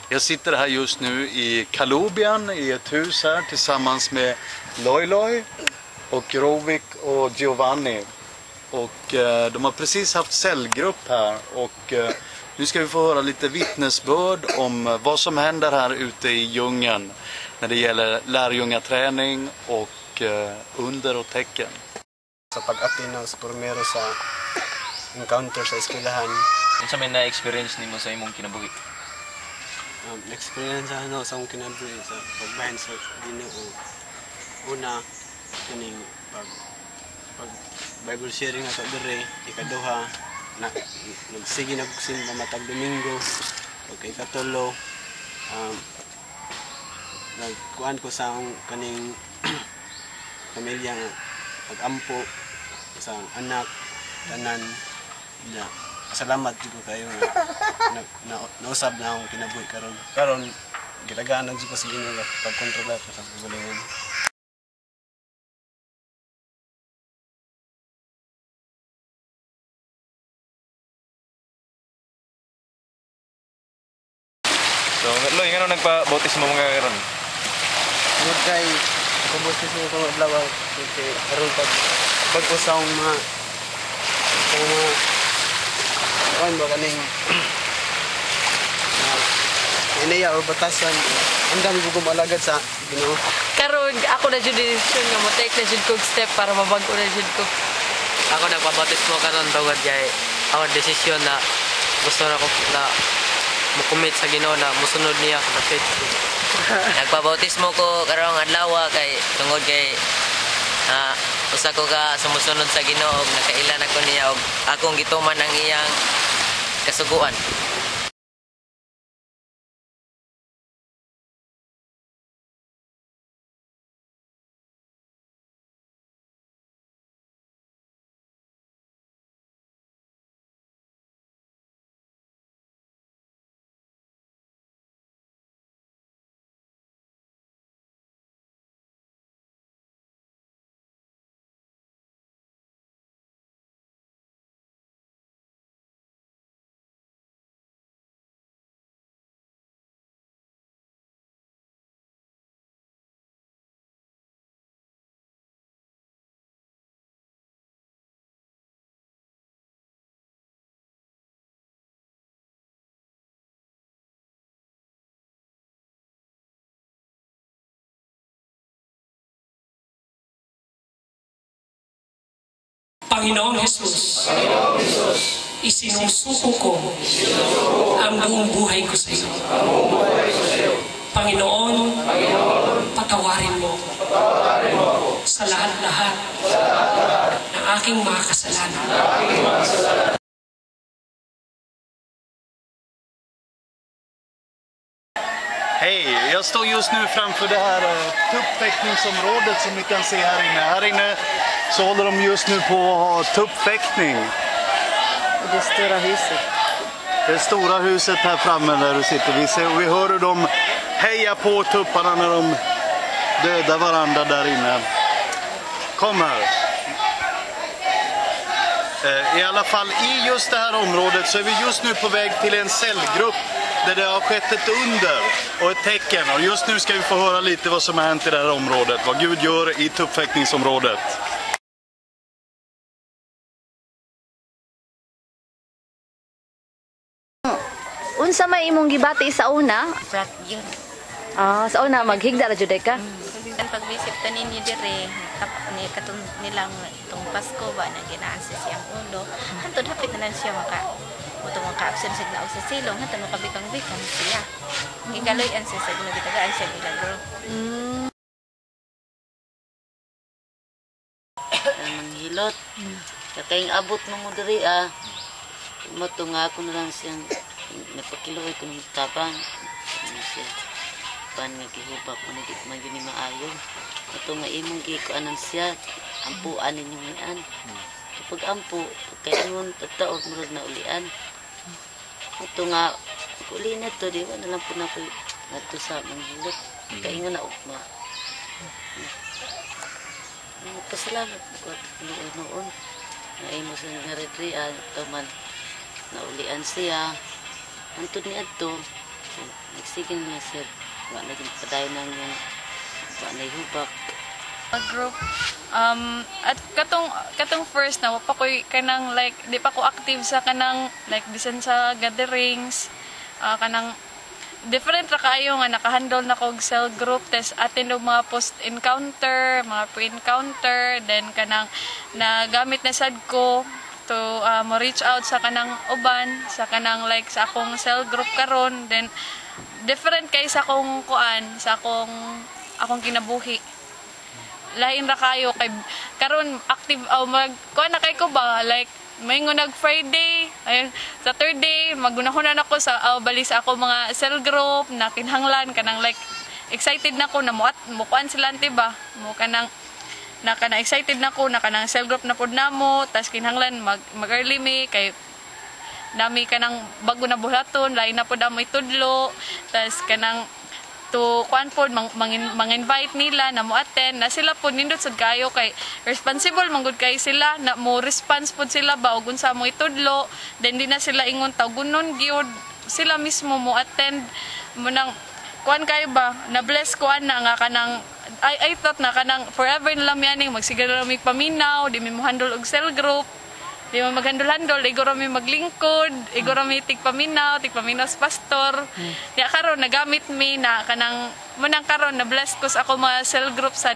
Jag sitter här just nu i Kalubian i ett hus här tillsammans med Loi och Rovik och Giovanni. Och de har precis haft cellgrupp här och nu ska vi få höra lite vittnesbörd om vad som händer här ute i djungeln när det gäller lärjungaträning och under och tecken. Sa pag-attinaw sa primero sa encounter sa eskwelahan. Unsa may na-experience nimo sa imong kinabuhi? Experience sa akong kinabuhi sa pagbahin sa Ginoo. Una, kining pag Bible sharing ato dire, ikaduha nagsige nagsimba matag Domingo, ug ikatulo nagkuan ko sa akong kaning pamilya nga pag-ampo sa anak tanan na salamat jud ko kayo nga nausab na akong kinabuhi karon gitagaan jud ko sa Ginoo pagkontrola ko sa kabulingon. So, Loy, ngano nagpa-bautismo mo nga karon? Good kay kubutis mo ko adlaw kay karon pag sa mga kuan ba kaning inaya o batasan andam ko malagad sa Ginoo. Karon ako na jud decision nga mo take na jud kog step para mabag-o na jud ko. Ako nagpabautismo karon tungod kay ako desisyon na gusto na ko na mo-commit sa Ginoo na musunod niya sa faith. Nagpabautismo ko karong adlaw kay tungod kay usa ko ka sumusunod sa Ginoo ug nakailan ako niya ug akong gituman ang iyang kasuguan. Panginoong Jesus, isinusuko ko ang buong buhay ko sa iyo. Panginoon, patawarin mo sa lahat-lahat ng aking mga kasalanan. Hej, jag står just nu framför det här tuppfäktningsområdet som ni kan se här inne. Här inne så håller de just nu på att ha tuppfäktning. Det stora huset. Det stora huset här framme där du sitter. Vi hör hur de hejar på tupparna när de dödar varandra där inne. Kom här. I alla fall i just det här området så är vi just nu på väg till en cellgrupp där det har skett ett under och ett tecken. Och just nu ska vi få höra lite vad som har hänt i det här området. Vad Gud gör i tuppfäktningsområdet. Unsa may imong gibati sa una? Brat yun. Sa una maghigda ra jud ka. Ang pag-visit ta ninyo dire, ni katong nilang itong Pasko ba na ginaan sa siyang ulo. Hantod hapit na lang siya maka-absent sa na sa silong, hantod makabikang-bikang siya. Gigaloyan siya sa ginagitagaan siya milagro. Manghilot. Kakaing abot mo diri matunga ako na lang siyang napakiluoy ko ng tabang. Siya pan nga gihubak mo nagit man yun ni maayo. Ito nga imong gikuanan siya, ampuan ninyong nian. Kapag ampu, kailangan tataog murag na ulian. Ito nga, uli na ito, di ba na lang po na ko nato sa manghilot. Kaingan na ukma. Pasalamat ko at noon. Na imo sa naridrian, ito man, naulian siya. Antod ni Adto, sir. Nagsige na sir. Wa na yung padayon ng yung wa na hubak. Group at katong first na pa koy kanang like di pa ko active sa kanang like bisan sa gatherings kanang different ra kaayo nga nakahandle na kog cell group test atin og mga post encounter mga pre-encounter then kanang nagamit na sad ko to mo reach out sa kanang uban sa kanang like sa akong cell group karon then different kay sa akong kuan sa akong kinabuhi lain ra kayo kay karon active mag kuan na kay ko ba like may nag Friday ayun Saturday magunahon na ako sa bali sa ako mga cell group na kinahanglan kanang like excited na ko na mukuan sila anti ba mo kanang excited na ko na kanang cell group na pud namo tas kinahanglan mag early me kay nami kanang bago na buhaton lain na pud amo itudlo tas kanang to kuan pod mang-invite nila na mo attend na sila pod nindot sad kayo kay responsible manggod kay sila na mo response pod sila ba og unsa mo itudlo then di na sila ingon tagunon gyud sila mismo mo attend mo nang kuan kayo ba na bless kuan na nga kanang I thought na kanang forever na lang yaning magsigara mi paminaw di mi mo handle og cell group di mo maghandol-handol, iguro mi maglingkod, iguro mi tigpaminaw sa pastor. Kaya karon nagamit mi na kanang munang karon na bless ko sa ako mga cell group sa